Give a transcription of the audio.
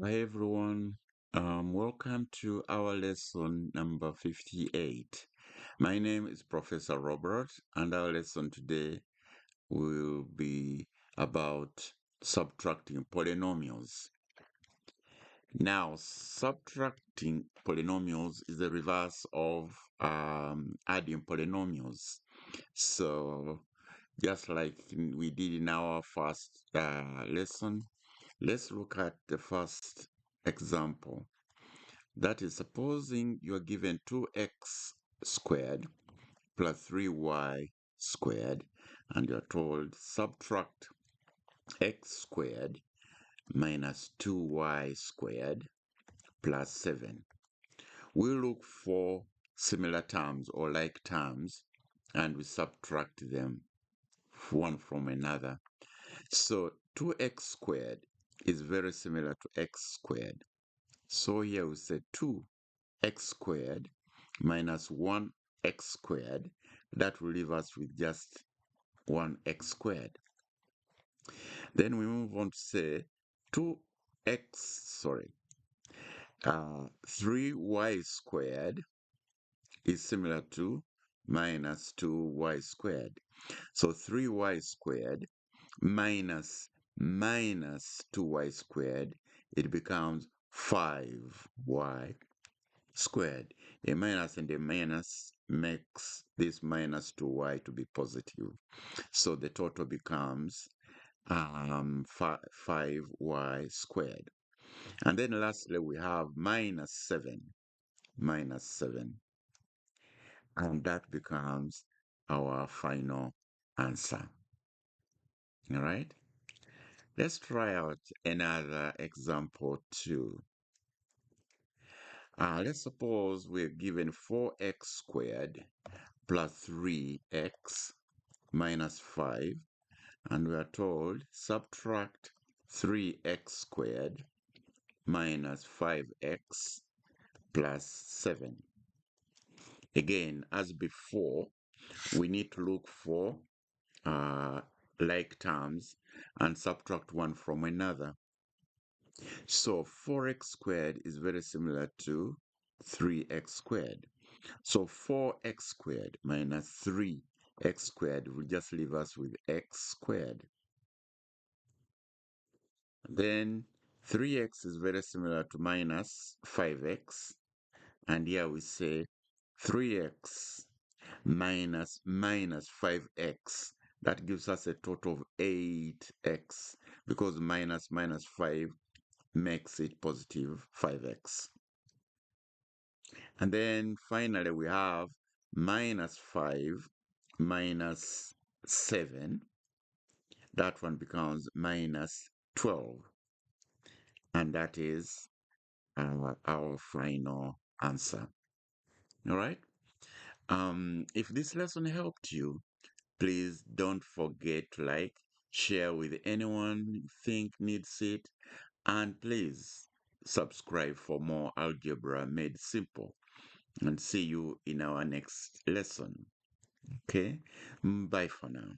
Hi everyone, welcome to our lesson number 58. My name is Professor Robert, and our lesson today will be about subtracting polynomials. Now, subtracting polynomials is the reverse of adding polynomials. So, just like we did in our first lesson, let's look at the first example. That is, supposing you are given 2x squared plus 3y squared, and you are told subtract x squared minus 2y squared plus 7. We look for similar terms or like terms, and we subtract them one from another. So 2x squared is very similar to x squared. So here we say 2x squared minus 1x squared. That will leave us with just 1x squared. Then we move on to say 3y squared is similar to minus 2y squared. So 3y squared minus 2y squared, it becomes 5y squared. A minus and a minus makes this minus 2y to be positive. So the total becomes 5y squared. And then lastly, we have minus 7. And that becomes our final answer. All right? Let's try out another example too. Let's suppose we're given 4x squared plus 3x minus 5, and we are told subtract 3x squared minus 5x plus 7. Again, as before, we need to look for like terms and subtract one from another. So 4x squared is very similar to 3x squared. So 4x squared minus 3x squared will just leave us with x squared. Then 3x is very similar to minus 5x. And here we say 3x minus 5x. That gives us a total of 8x, because minus 5 makes it positive 5x. And then finally we have minus 5 minus 7. That one becomes minus 12. And that is our final answer. All right? If this lesson helped you, please don't forget to like, share with anyone you think needs it, and please subscribe for more algebra made simple. And see you in our next lesson. Okay? Bye for now.